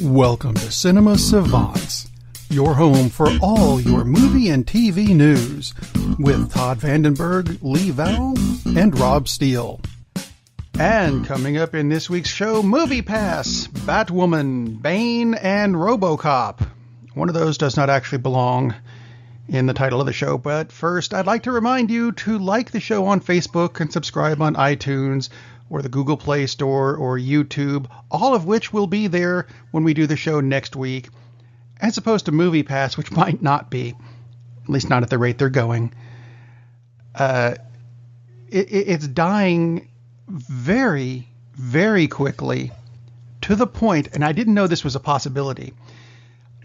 Welcome to Cinema-Savants, your home for all your movie and TV news, with Todd Vandenberg, Lee Vowell, and Rob Steele. And coming up in this week's show, Movie Pass, Batwoman, Bane, and RoboCop. One of those does not actually belong in the title of the show, but first I'd like to remind you to like the show on Facebook and subscribe on iTunes or the Google Play Store or YouTube, all of which will be there when we do the show next week, as opposed to Movie Pass, which might not be, at least not at the rate they're going. It's dying very, very quickly, to the point, and I didn't know this was a possibility.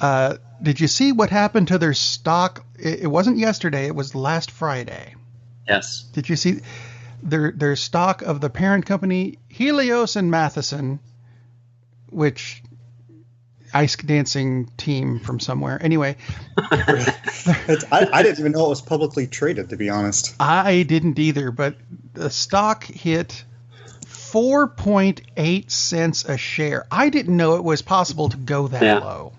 Did you see what happened to their stock? It wasn't yesterday, it was last Friday. Yes. Did you see their stock of the parent company, Helios and Matheson, which ice dancing team from somewhere. Anyway. I didn't even know it was publicly traded, to be honest. I didn't either, but the stock hit 4.8 cents a share. I didn't know it was possible to go that low.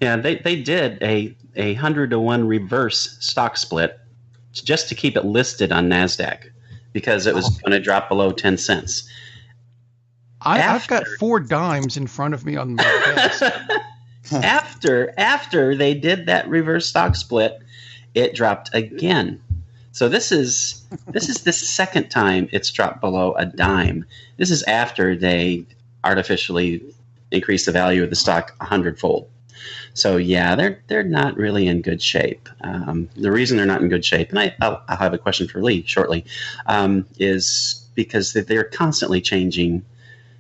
Yeah, they did a 100-to-1 reverse stock split just to keep it listed on NASDAQ because it was going to drop below 10 cents. I've got 4 dimes in front of me on my desk. After they did that reverse stock split, it dropped again. So this is the second time it's dropped below a dime. This is after they artificially increased the value of the stock 100-fold. So yeah, they're not really in good shape. The reason they're not in good shape, and I'll have a question for Lee shortly, is because they're constantly changing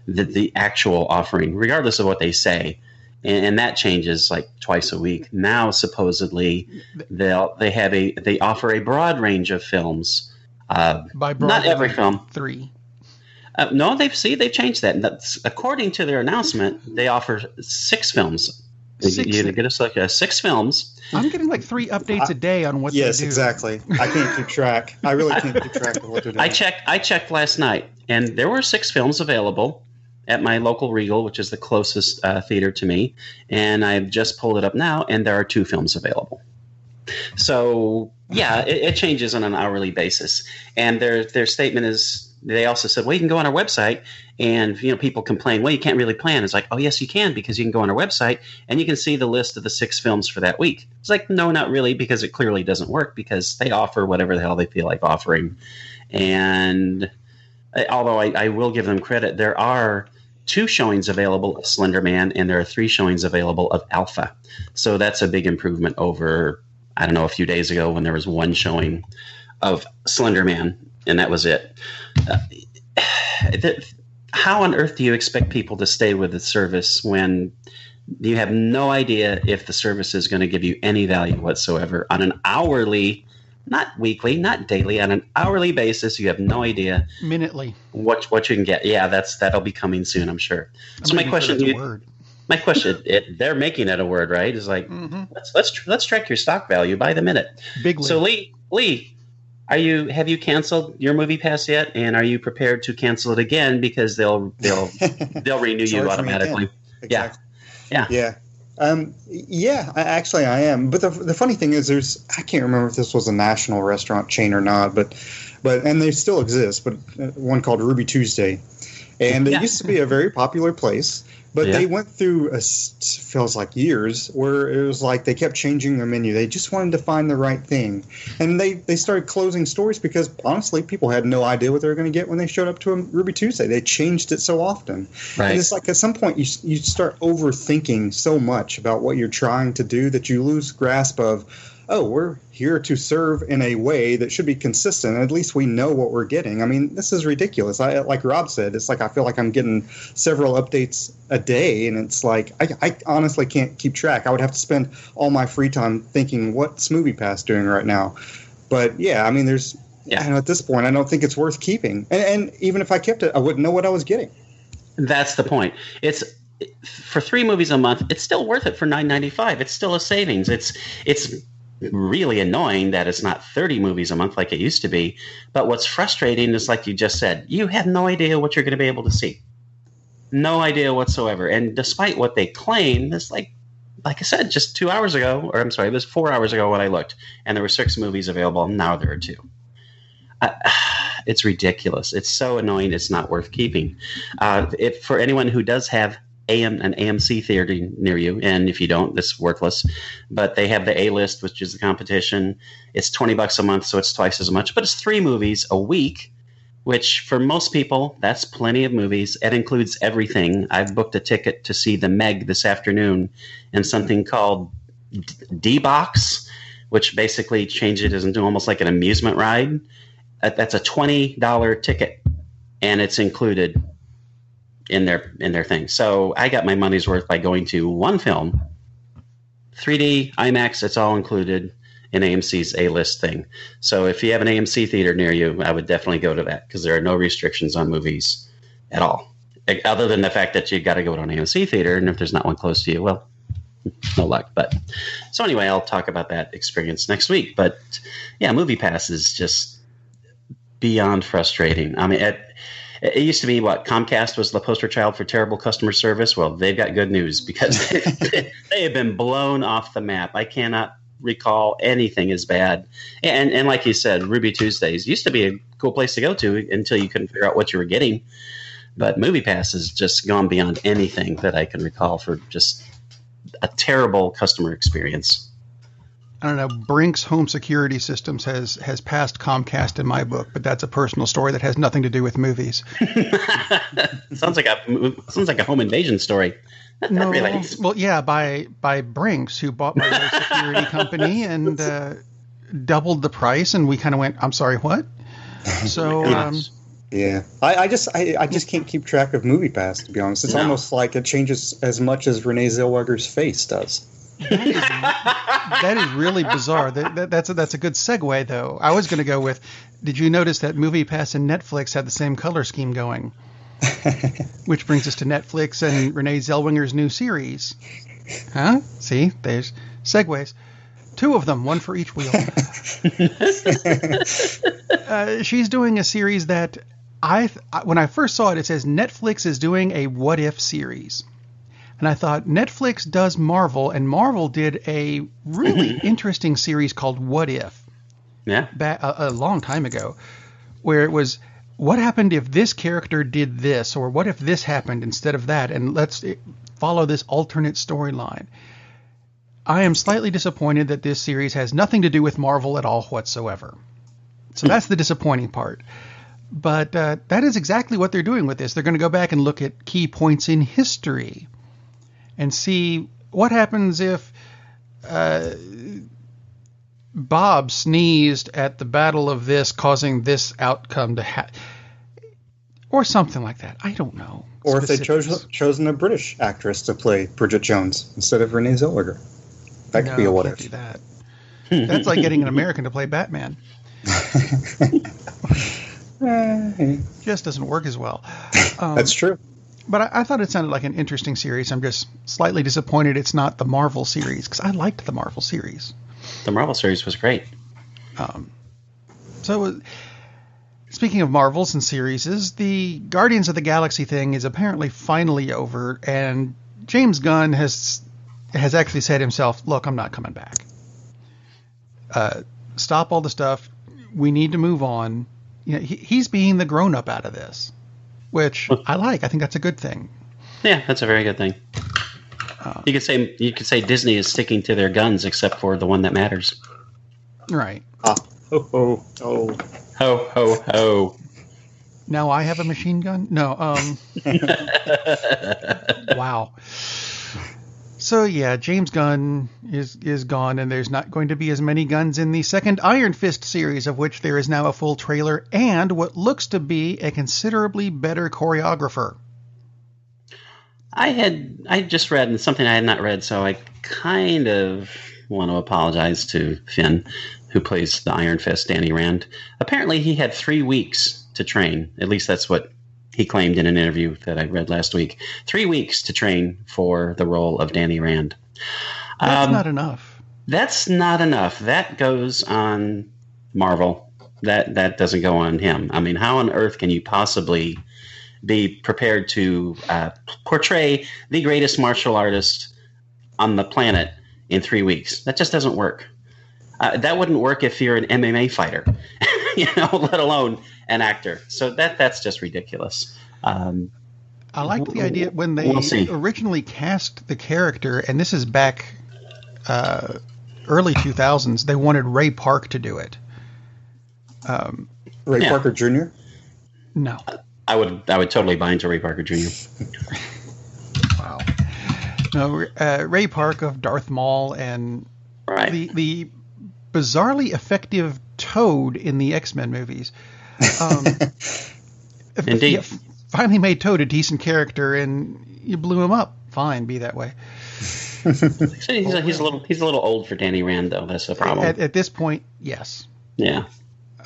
the actual offering, regardless of what they say, and that changes like twice a week. Now supposedly they offer a broad range of films. By broad, not every film. 3. No, they've changed that. That's, according to their announcement, they offer 6 films. You get us like 6 films. I'm getting like 3 updates a day on what they do. Yes, exactly. I can't keep track. I really can't keep track of what they're doing. I checked last night, and there were 6 films available at my local Regal, which is the closest theater to me. And I've just pulled it up now, and there are 2 films available. So yeah, it changes on an hourly basis. And their statement is, they also said, well, you can go on our website, and people complain, well, you can't really plan. It's like, oh yes, you can, because you can go on our website and you can see the list of the 6 films for that week. It's like, no, not really, because it clearly doesn't work, because they offer whatever the hell they feel like offering. And although I will give them credit, there are 2 showings available of Slender Man, and there are 3 showings available of Alpha. So that's a big improvement over, I don't know, a few days ago when there was 1 showing of Slender Man, and that was it. How on earth do you expect people to stay with the service when you have no idea if the service is going to give you any value whatsoever on an hourly, not weekly, not daily, on an hourly basis? You have no idea minutely what you can get. Yeah, that'll be coming soon, I'm sure. So my question, they're making it a word, right? Is like, let's track your stock value by the minute. Big league. So Lee. Have you canceled your Movie Pass yet? And are you prepared to cancel it again because they'll renew you automatically? Exactly. Yeah. I am. But the funny thing is, I can't remember if this was a national restaurant chain or not, but and they still exist. But one called Ruby Tuesday, and it used to be a very popular place. But they went through feels like years where it was like they kept changing their menu. They just wanted to find the right thing. And they started closing stores because, honestly, people had no idea what they were going to get when they showed up to a Ruby Tuesday. They changed it so often. Right. And it's like at some point you start overthinking so much about what you're trying to do that you lose grasp of, oh, we're here to serve in a way that should be consistent. At least we know what we're getting. I mean, this is ridiculous. Like Rob said, it's like I feel like I'm getting several updates a day, and it's like I honestly can't keep track. I would have to spend all my free time thinking, what's Movie Pass doing right now? But yeah, I mean, at this point, I don't think it's worth keeping. And even if I kept it, I wouldn't know what I was getting. That's the point. It's for 3 movies a month. It's still worth it for $9.95. It's still a savings. It's really annoying that it's not 30 movies a month like it used to be. But what's frustrating is, like you just said, you have no idea what you're going to be able to see. No idea whatsoever. And despite what they claim, it's like I said, just 2 hours ago, or I'm sorry, it was 4 hours ago when I looked, and there were 6 movies available. Now there are 2. It's ridiculous. It's so annoying. It's not worth keeping. For anyone who does have an AMC theater near you, and if you don't, it's worthless. But they have the A-list, which is the competition. It's $20 a month, so it's twice as much. But it's 3 movies a week, which for most people, that's plenty of movies. It includes everything. I've booked a ticket to see The Meg this afternoon in something called D-Box, which basically changes it into almost like an amusement ride. That's a $20 ticket, and it's included in their thing. So I got my money's worth by going to one film, 3D, IMAX, it's all included in AMC's A-list thing. So if you have an AMC theater near you, I would definitely go to that because there are no restrictions on movies at all, other than the fact that you got to go to an AMC theater, and if there's not one close to you, well, no luck. But so anyway, I'll talk about that experience next week. But yeah, MoviePass is just beyond frustrating. I mean, it used to be Comcast was the poster child for terrible customer service. Well, they've got good news because they have been blown off the map. I cannot recall anything as bad. And like you said, Ruby Tuesdays used to be a cool place to go to until you couldn't figure out what you were getting. But MoviePass has just gone beyond anything that I can recall for just a terrible customer experience. I don't know. Brink's Home Security Systems has passed Comcast in my book, but that's a personal story that has nothing to do with movies. sounds like a home invasion story. No, well, yeah, by Brink's, who bought my little security company and doubled the price, and we kind of went, "I'm sorry, what?" So, yeah, I just can't keep track of MoviePass, to be honest. It's almost like it changes as much as Renee Zellweger's face does. That is really bizarre. That's a good segue, though. I was going to go with, did you notice that MoviePass and Netflix had the same color scheme going? Which brings us to Netflix and Renee Zellweger's new series. Huh? See, there's segues. 2 of them, one for each wheel. She's doing a series that when I first saw it, it says Netflix is doing a What If series. And I thought, Netflix does Marvel, and Marvel did a really interesting series called What If? Yeah. A long time ago, where it was, what happened if this character did this, or what if this happened instead of that, and let's follow this alternate storyline. I am slightly disappointed that this series has nothing to do with Marvel at all whatsoever. So that's the disappointing part. But that is exactly what they're doing with this. They're going to go back and look at key points in history and see what happens if Bob sneezed at the battle of this, causing this outcome to happen. Or something like that. I don't know. Or if they chosen a British actress to play Bridget Jones instead of Renee Zellweger. That could be a what if. Do that. That's like getting an American to play Batman. Just doesn't work as well. That's true. But I thought it sounded like an interesting series. I'm just slightly disappointed it's not the Marvel series, because I liked the Marvel series. The Marvel series was great. So, speaking of Marvels and series, the Guardians of the Galaxy thing is apparently finally over, and James Gunn has actually said himself, look, I'm not coming back. Stop all the stuff. We need to move on. You know, he's being the grown-up out of this, which I like. I think that's a good thing. Yeah, that's a very good thing. You could say Disney is sticking to their guns, except for the one that matters. Right. Ho ho ho ho ho ho. Now I have a machine gun? No. Wow. So yeah, James Gunn is gone, and there's not going to be as many guns in the second Iron Fist series, of which there is now a full trailer and what looks to be a considerably better choreographer. I just read something I had not read, so I kind of want to apologize to Finn, who plays the Iron Fist, Danny Rand. Apparently he had 3 weeks to train. At least that's what he claimed in an interview that I read last week. 3 weeks to train for the role of Danny Rand. That's not enough. That's not enough. That goes on Marvel. That doesn't go on him. I mean, how on earth can you possibly be prepared to portray the greatest martial artist on the planet in 3 weeks. That just doesn't work. That wouldn't work if you're an MMA fighter, let alone an actor. So that's just ridiculous. I like the idea when they originally cast the character, and this is back early 2000s, they wanted Ray Park to do it. Ray Parker Jr.? No. I would totally buy into Ray Parker Jr. Wow. No, Ray Park of Darth Maul and the bizarrely effective Toad in the X-Men movies. Indeed. Finally made Toad a decent character, and you blew him up. Fine, be that way. He's a little old for Danny Rand, though. That's the problem. At this point, yes. Yeah.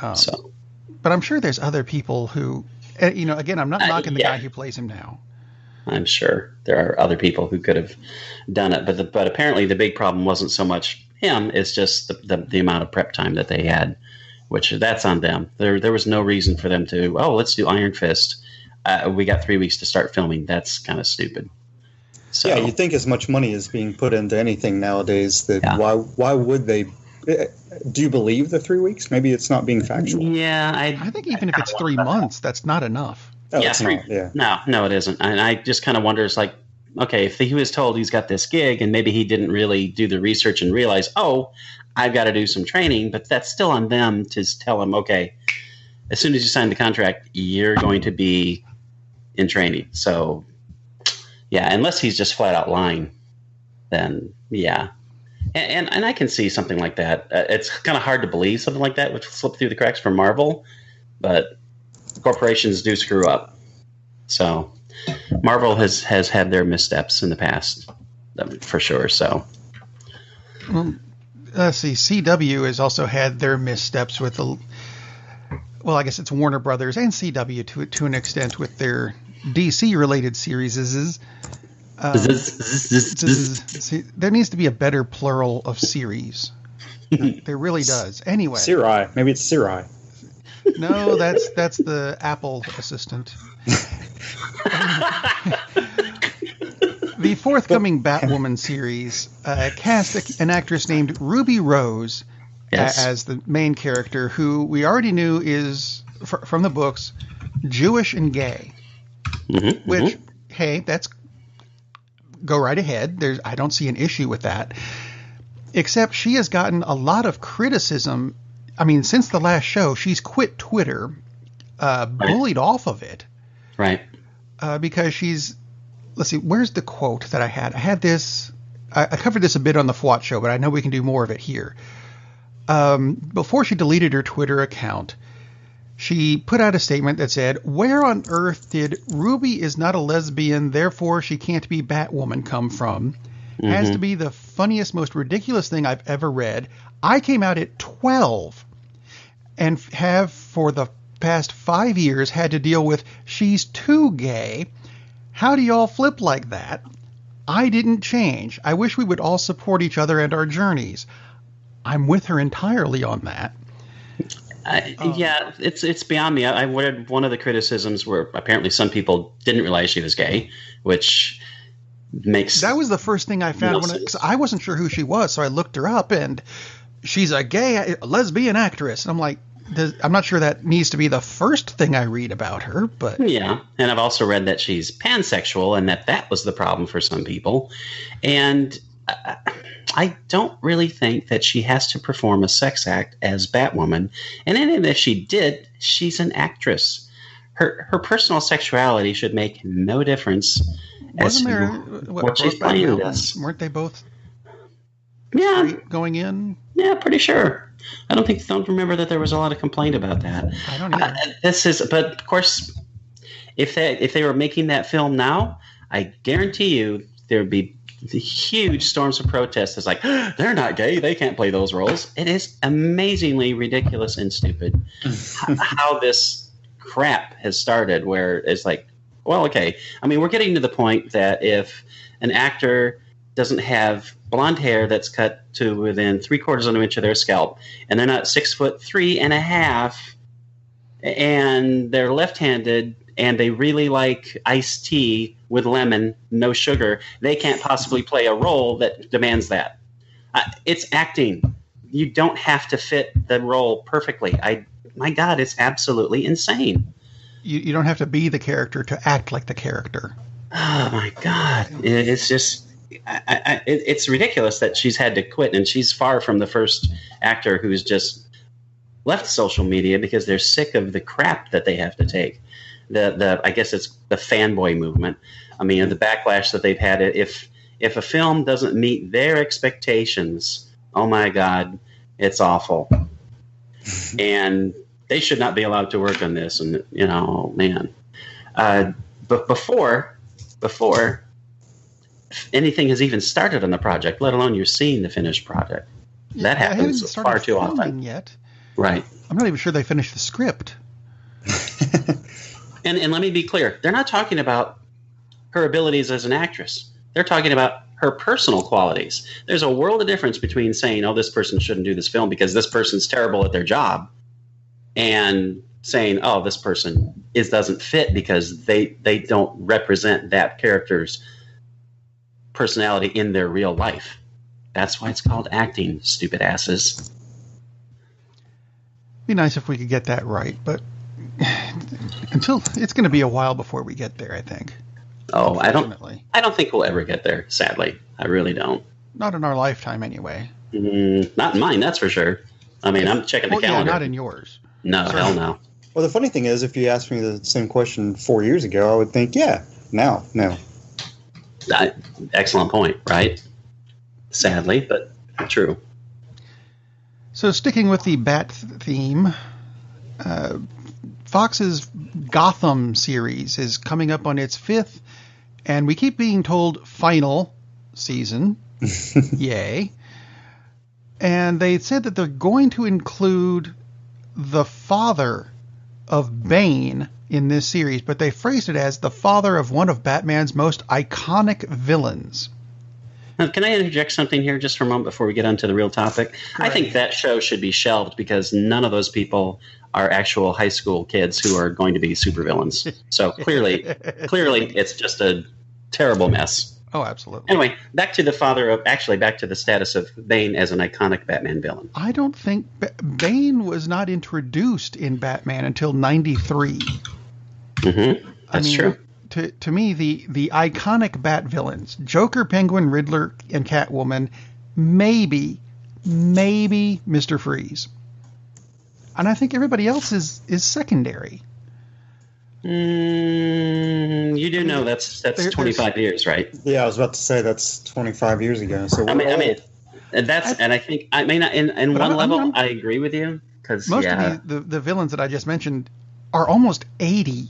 But I'm sure there's other people who, again, I'm not knocking the guy who plays him now. I'm sure there are other people who could have done it, but apparently the big problem wasn't so much him; it's just the amount of prep time that they had, which that's on them. There was no reason for them to let's do Iron Fist. We got 3 weeks to start filming. That's kind of stupid. So, you think as much money is being put into anything nowadays that why would they? Do you believe the 3 weeks? Maybe it's not being factual. Yeah, I think even if it's 3 months, that's not enough. Oh, it's not. Yeah. No, it isn't. And I just kind of wonder, it's like, okay, if he was told he's got this gig and maybe he didn't really do the research and realize, I've got to do some training, but that's still on them to tell him, okay, as soon as you sign the contract, you're going to be in training. So, yeah, unless he's just flat out lying, then yeah. And I can see something like that. It's kind of hard to believe something like that would slip through the cracks for Marvel, but corporations do screw up. So Marvel has had their missteps in the past, for sure. So, well, let's see. CW has also had their missteps with I guess it's Warner Brothers and CW to an extent with their DC-related series. There needs to be a better plural of series. There really does. Anyway. Siri. Maybe it's Siri. No, that's the Apple assistant. The forthcoming Batwoman series cast an actress named Ruby Rose as the main character, who we already knew is, from the books, Jewish and gay. Which, hey, that's go right ahead. I don't see an issue with that. Except she has gotten a lot of criticism. I mean, since the last show, she's quit Twitter, bullied off of it. Right. Because she's, let's see, where's the quote that I had? I had this, I covered this a bit on the FWAT show, but I know we can do more of it here. Before she deleted her Twitter account, she put out a statement that said, "Where on earth did Ruby is not a lesbian, therefore she can't be Batwoman come from? Has to be the funniest, most ridiculous thing I've ever read. I came out at 12 and have for the past 5 years had to deal with she's too gay. How do y'all flip like that? I didn't change. I wish we would all support each other and our journeys." I'm with her entirely on that. Yeah, it's beyond me. I read one of the criticisms where apparently some people didn't realize she was gay, which makes that was the first thing I found because I wasn't sure who she was, so I looked her up and she's a lesbian actress. And I'm like, I'm not sure that needs to be the first thing I read about her, but yeah. And I've also read that she's pansexual and that was the problem for some people, and I don't really think that she has to perform a sex act as Batwoman. And even if she did, she's an actress. Her personal sexuality should make no difference. Wasn't there what she's playing as? Weren't they both? Yeah, going in. Yeah, pretty sure. I don't remember that there was a lot of complaint about that. I don't either. But of course, if they were making that film now, I guarantee you there would be the huge storms of protest. It's like, they're not gay, they can't play those roles. It is amazingly ridiculous and stupid how this crap has started, where it's like, well, okay, I mean, we're getting to the point that if an actor doesn't have blonde hair that's cut to within 3/4 of an inch of their scalp, and they're not 6'3.5", and they're left-handed, and they really like iced tea with lemon, no sugar, they can't possibly play a role that demands that. It's acting. You don't have to fit the role perfectly. My God, it's absolutely insane. You don't have to be the character to act like the character. Oh my God, it's just it's ridiculous that she's had to quit, and she's far from the first actor who's just left social media because they're sick of the crap that they have to take. I guess it's the fanboy movement. I mean, the backlash that they've had. If a film doesn't meet their expectations, oh my God, it's awful. And they should not be allowed to work on this. And man. But before anything has even started on the project, let alone you're seeing the finished project, that happens far too often. Yet. Right. I'm not even sure they finished the script. And let me be clear. They're not talking about her abilities as an actress. They're talking about her personal qualities. There's a world of difference between saying, oh, this person shouldn't do this film because this person's terrible at their job, and saying, oh, this person doesn't fit because they don't represent that character's personality in their real life. That's why it's called acting, stupid asses. Be nice if we could get that right, but until it's going to be a while before we get there, I think. Oh, I don't think we'll ever get there, sadly. I really don't. Not in our lifetime, anyway. Not in mine, that's for sure. I mean, I'm checking the calendar. Yeah, not in yours. No, hell no. Well, the funny thing is, if you asked me the same question 4 years ago, I would think, yeah, no. Excellent point, right? Sadly, but true. So sticking with the Bat theme, Fox's Gotham series is coming up on its 5th, and we keep being told final season. Yay. And they said that they're going to include the father of Bane in this series, but they phrased it as the father of one of Batman's most iconic villains. Now, can I interject something here just for a moment before we get on to the real topic? Right. I think that show should be shelved because none of those people are actual high school kids who are going to be supervillains. So clearly it's just a terrible mess. Oh, absolutely. Anyway, back to the status of Bane as an iconic Batman villain. I don't think Bane was not introduced in Batman until 93. Mm-hmm. That's true. To me, the iconic Bat villains, Joker, Penguin, Riddler, and Catwoman, maybe Mr. Freeze. And I think everybody else is secondary. You do know that's 25 years, right? Yeah, I was about to say that's 25 years ago. So I mean, I think in one level I agree with you because most of the villains that I just mentioned are almost 80.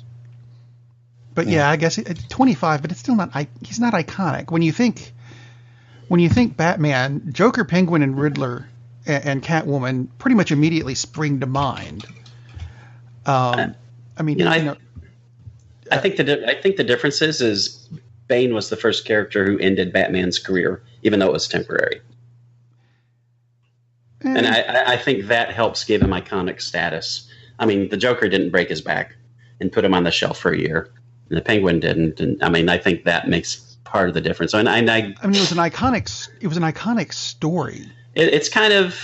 But yeah, I guess 25, but it's still not. He's not iconic. When you think Batman, Joker, Penguin, and Riddler and Catwoman pretty much immediately spring to mind. I think the difference is Bane was the first character who ended Batman's career, even though it was temporary. And I think that helps give him iconic status. I mean, the Joker didn't break his back and put him on the shelf for a year. And the Penguin didn't. And I mean, I think that makes part of the difference. I mean, it was an iconic story. It's kind of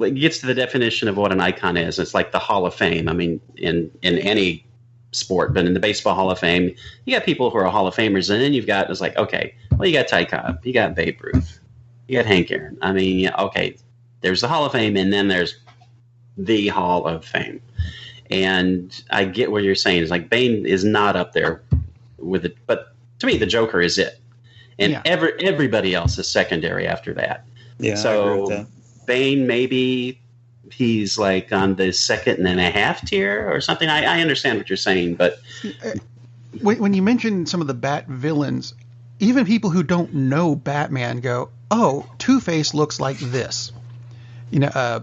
it gets to the definition of what an icon is. It's like the Hall of Fame. I mean, in any sport, but in the Baseball Hall of Fame, you got people who are Hall of Famers, and then you got Ty Cobb, you got Babe Ruth, you got Hank Aaron. I mean, okay, there's the Hall of Fame, and then there's the Hall of Fame. And I get what you're saying. It's like Bane is not up there with it, but to me, the Joker is it, and everybody else is secondary after that. Yeah, so I agree with that. Bane maybe he's like on the 2.5 tier or something. I understand what you're saying, but when you mention some of the Bat villains, even people who don't know Batman go, "Oh, Two-Face looks like this."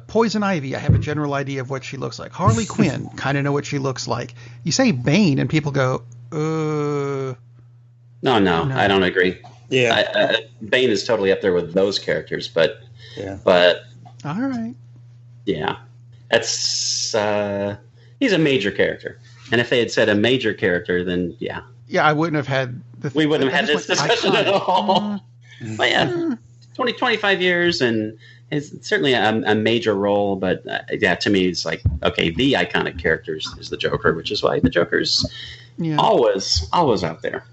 Poison Ivy, I have a general idea of what she looks like. Harley Quinn, kind of know what she looks like. You say Bane, and people go, No, I don't agree. Yeah. Bane is totally up there with those characters, but all right. Yeah. That's he's a major character. And if they had said a major character, then yeah. Yeah, I wouldn't have had... We wouldn't have had this discussion at all. But yeah, 25 years, and it's certainly a major role, but yeah, to me, it's like, okay, the iconic characters is the Joker, which is why the Joker's always out there.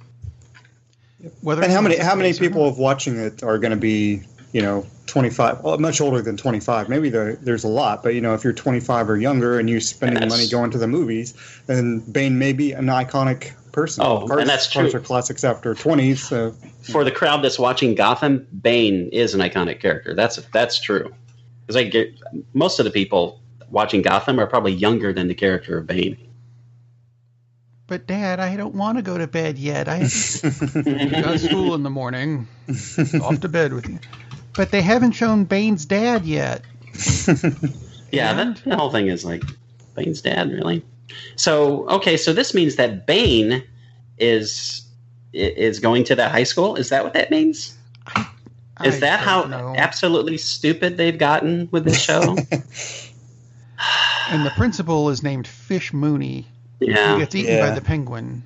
And how many people of watching it are going to be, 25, well, much older than 25? Maybe there's a lot, but if you're 25 or younger and you're spending money going to the movies, then Bane may be an iconic person. Oh, and that's true. Cars are classics after 20s. So for the crowd that's watching Gotham, Bane is an iconic character. That's true. Because most of the people watching Gotham are probably younger than the character of Bane. But Dad, I don't want to go to bed yet. I got school in the morning. Off to bed with you. But they haven't shown Bane's dad yet. Yeah, the whole thing is like, Bane's dad, really? So, okay, so this means that Bane is going to that high school? Is that what that means? Is that how absolutely stupid they've gotten with this show? And the principal is named Fish Mooney. Yeah. He gets eaten by the penguin.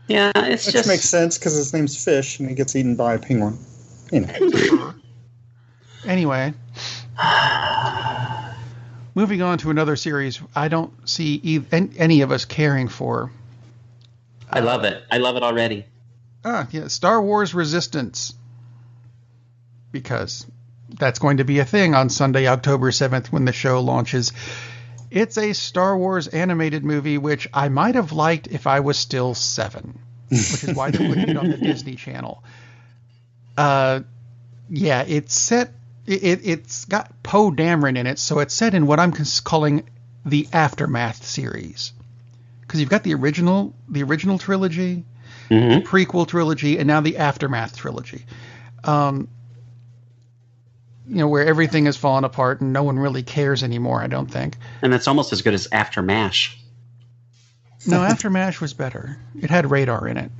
Yeah, it's Which makes sense because his name's Fish and he gets eaten by a penguin. Anyway. Moving on to another series I don't see any of us caring for. I love it. I love it already. Star Wars Resistance. Because that's going to be a thing on Sunday, October 7th when the show launches. It's a Star Wars animated movie, which I might have liked if I was still 7, which is why they're putting it on the Disney Channel. It's set. It's got Poe Dameron in it, so it's set in what I'm calling the Aftermath series. Because you've got the original trilogy, prequel trilogy, and now the Aftermath trilogy. Where everything has fallen apart and no one really cares anymore, I don't think. And that's almost as good as After MASH. No, After MASH was better. It had Radar in it.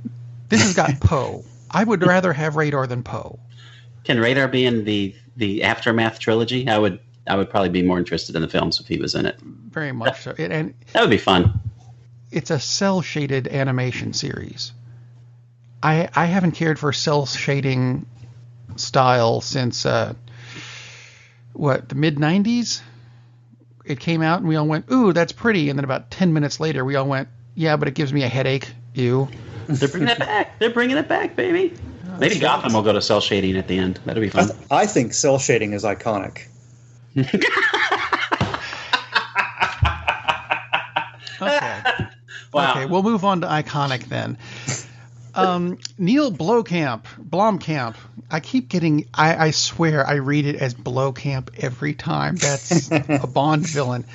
This has got Poe. I would rather have Radar than Poe. Can Radar be in the Aftermath trilogy? I would probably be more interested in the films if he was in it. Very much so. And that would be fun. It's a cel-shaded animation series. I haven't cared for cel-shading style since... the mid-90s? It came out and we all went, ooh, that's pretty. And then about 10 minutes later, we all went, yeah, but it gives me a headache. Ew. They're bringing it back. They're bringing it back, baby. Maybe Gotham will go to cell shading at the end. That'll be fun. I think cell shading is iconic. Okay. Wow. Okay, we'll move on to iconic then. Neil Blomkamp. I keep getting, I swear I read it as Blowkamp every time. That's a Bond villain.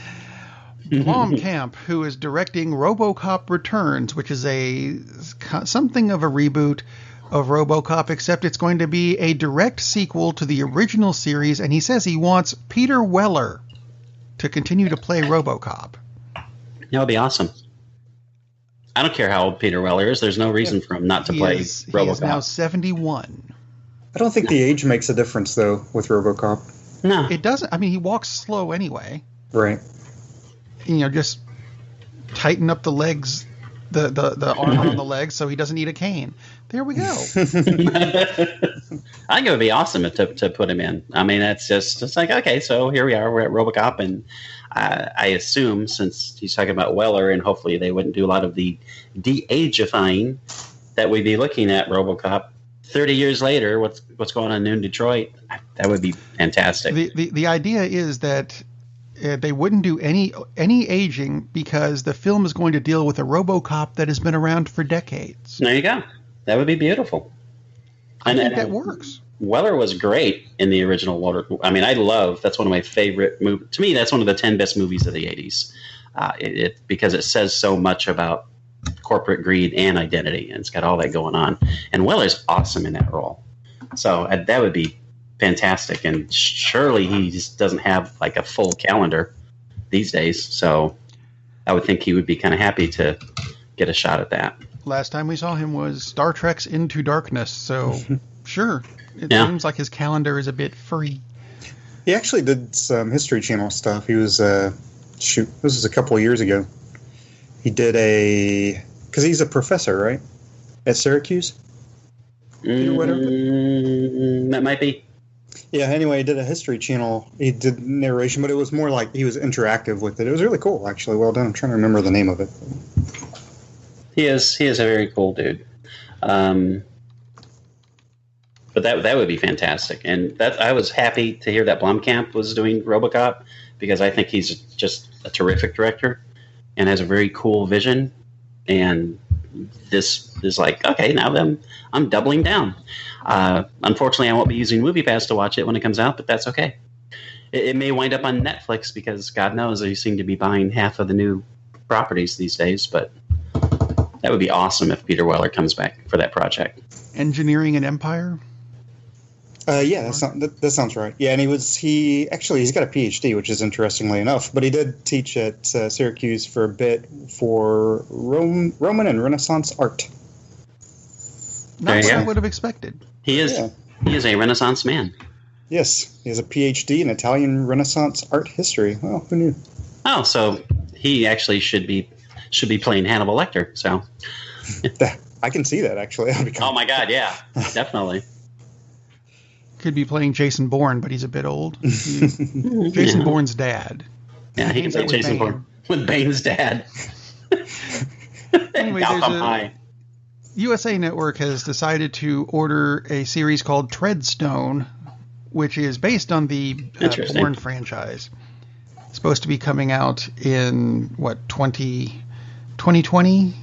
Blomkamp, who is directing RoboCop Returns, which is something of a reboot of RoboCop, except it's going to be a direct sequel to the original series, and he says he wants Peter Weller to continue to play RoboCop. That would be awesome. I don't care how old Peter Weller is. There's no reason for him not to play RoboCop. He is now 71. I don't think the age makes a difference, though, with RoboCop. No. It doesn't. I mean, he walks slow anyway. Right. Just tighten up the legs, the armor on the legs so he doesn't need a cane. There we go. I think it would be awesome to put him in. I mean, it's like, okay, so here we are. We're at RoboCop, and I assume, since he's talking about Weller, and hopefully they wouldn't do a lot of the de-agifying, that we'd be looking at RoboCop 30 years later. What's going on in Detroit? That would be fantastic. The idea is that they wouldn't do any aging because the film is going to deal with a RoboCop that has been around for decades. There you go. That would be beautiful. I think that works. Weller was great in the original Water. I mean, that's one of my favorite movies. To me, that's one of the 10 best movies of the 80s. Because it says so much about corporate greed and identity, and it's got all that going on. And Weller's awesome in that role. So that would be fantastic. And surely he just doesn't have like a full calendar these days. So I would think he would be kind of happy to get a shot at that. Last time we saw him was Star Trek's Into Darkness. So sure. It seems like his calendar is a bit free. He actually did some History Channel stuff. He was, this was a couple of years ago. He did because he's a professor, right, at Syracuse. That might be. Yeah. Anyway, he did a History Channel. He did narration, but it was more like he was interactive with it. It was really cool, actually. Well done. I'm trying to remember the name of it. He is a very cool dude. But that would be fantastic, and I was happy to hear that Blomkamp was doing RoboCop, because I think he's just a terrific director and has a very cool vision. And this is like, okay, now I'm doubling down. Unfortunately, I won't be using MoviePass to watch it when it comes out, but that's okay. It may wind up on Netflix, because God knows they seem to be buying half of the new properties these days. But that would be awesome if Peter Weller comes back for that project. Engineering an Empire? Yeah, that sounds right. Yeah, and he's got a PhD, which is interestingly enough, but he did teach at Syracuse for a bit for Roman and Renaissance art. Not what I would have expected. He is a Renaissance man. Yes, he has a PhD in Italian Renaissance art history. Well, who knew? Oh, so he actually should be playing Hannibal Lecter. So I can see that, actually. Oh my God, yeah, definitely. Could be playing Jason Bourne, but he's a bit old. Jason Bourne's dad. Yeah, he can play Jason Bourne with Bane's dad. Anyway, USA Network has decided to order a series called Treadstone, which is based on the Bourne franchise. It's supposed to be coming out in, 2020?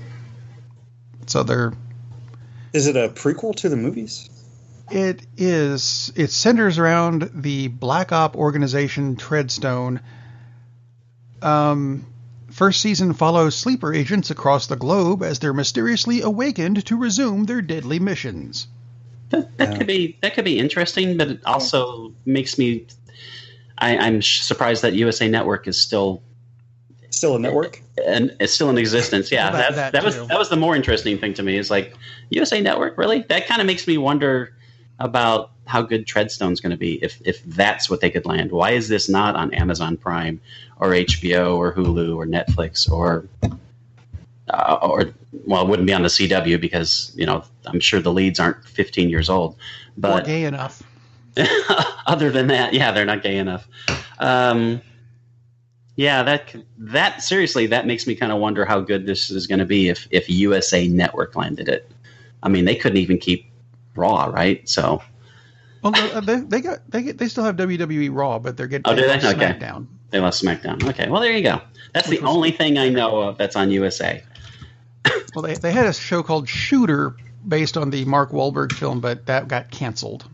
So they're... Is it a prequel to the movies? It is. It centers around the Black Op organization Treadstone. First season follows sleeper agents across the globe as they're mysteriously awakened to resume their deadly missions. That could be interesting, but it also makes me. I'm surprised that USA Network is still a network, and it's still in existence. Yeah, that was the more interesting thing to me. Is like, USA Network, really? That kind of makes me wonder about how good Treadstone's going to be if that's what they could land. Why is this not on Amazon Prime or HBO or Hulu or Netflix or it wouldn't be on the CW because I'm sure the leads aren't 15 years old, but or gay enough. Other than that, yeah, they're not gay enough. Yeah, that seriously, that makes me kind of wonder how good this is going to be if USA Network landed it. I mean, they couldn't even keep Raw, right? So, well, they still have WWE Raw, but they're getting SmackDown. Okay. They lost SmackDown. Okay, well there you go. That's the only thing I know of that's on USA. Well, they had a show called Shooter based on the Mark Wahlberg film, but that got canceled.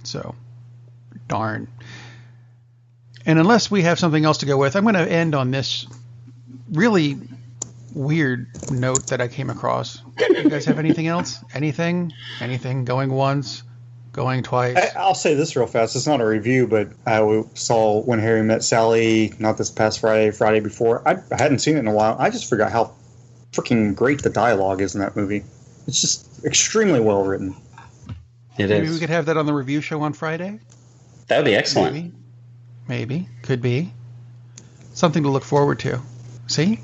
So, darn. And unless we have something else to go with, I'm going to end on this really weird note that I came across. You guys have anything else? Anything going once, going twice? I'll say this real fast. It's not a review, but I saw When Harry Met Sally, not this past Friday before. I hadn't seen it in a while. I just forgot how freaking great the dialogue is in that movie. It's just extremely well written. Maybe we could have that on the review show on Friday? That would be excellent. Maybe. Could be. Something to look forward to. See?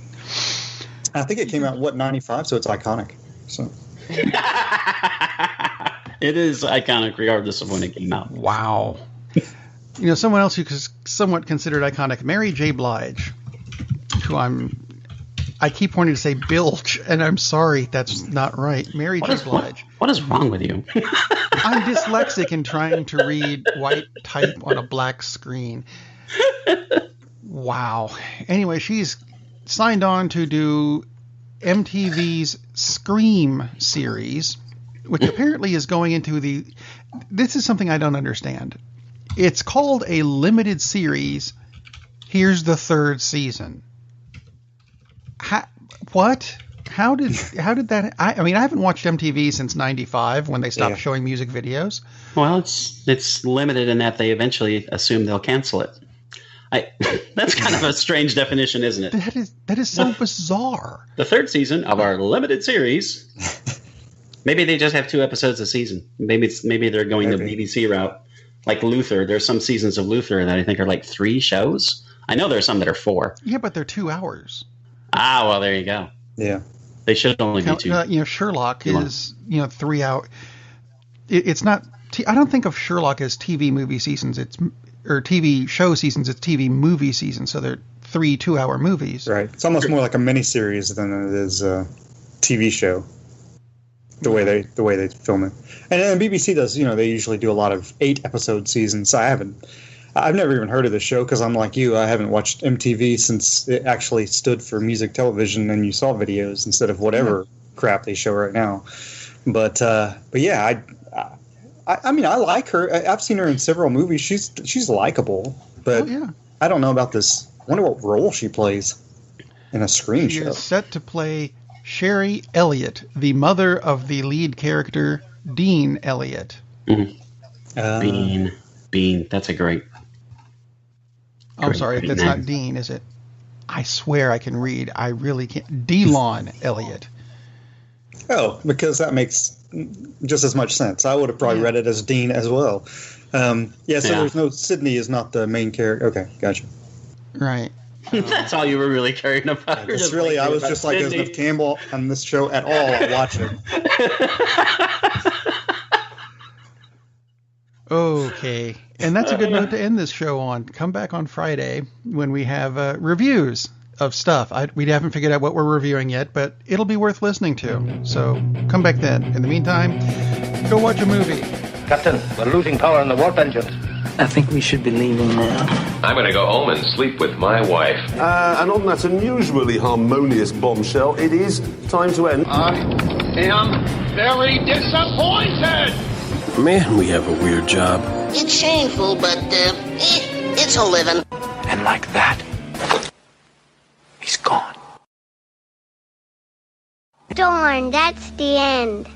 I think it came out, 95, so it's iconic. So it is iconic regardless of when it came out. Wow. Someone else who is somewhat considered iconic, Mary J. Blige, who I keep wanting to say bilge, and I'm sorry, that's not right. Mary J. Blige. What is wrong with you? I'm dyslexic and trying to read white type on a black screen. Wow. Anyway, she's signed on to do MTV's Scream series, which apparently is going into this is something I don't understand. It's called a limited series. Here's the third season. What? How did that? I mean, I haven't watched MTV since '95 when they stopped showing music videos. Well, it's limited in that they eventually assume they'll cancel it. That's kind of a strange definition, isn't it? That is so bizarre. The third season of our limited series. Maybe they just have 2 episodes a season. Maybe they're going the BBC route, like Luther. There's some seasons of Luther that I think are like 3 shows. I know there are some that are 4. Yeah, but they're 2 hours. Ah, well, there you go. Yeah. They should only be 2. Sherlock is 3 hour. It's not. I don't think of Sherlock as TV movie seasons. Or TV show seasons. It's TV movie seasons. So they're 3 2-hour movies. Right. It's almost more like a miniseries than it is a TV show. The way they film it, and then BBC does. They usually do a lot of 8-episode seasons. I've never even heard of the show because I'm like you. I haven't watched MTV since it actually stood for music television, and you saw videos instead of whatever crap they show right now. But yeah, I mean, I like her. I've seen her in several movies. She's likable, but I don't know about this. I wonder what role she plays in a screen show. She is set to play Sherry Elliott, the mother of the lead character Dean Elliott. Mm-hmm. Bean. That's a great. I'm sorry, that's not Dean, is it? I swear I can read. I really can't. Delon Elliott. Oh, because that makes just as much sense. I would have probably read it as Dean as well. There's no Sydney is not the main character. Okay, gotcha. Right. That's all you were really caring about. I was just like, there's no Campbell on this show at all. I'll watch it. Okay. And that's a good note to end this show on. Come back on Friday when we have reviews of stuff. We haven't figured out what we're reviewing yet, but it'll be worth listening to. So come back then. In the meantime, go watch a movie. Captain, we're losing power in the warp engines. I think we should be leaving now. I'm going to go home and sleep with my wife. And on that unusually harmonious bombshell, it is time to end. I am very disappointed! Man, we have a weird job. It's shameful, but it's a living. And like that, he's gone. Darn, that's the end.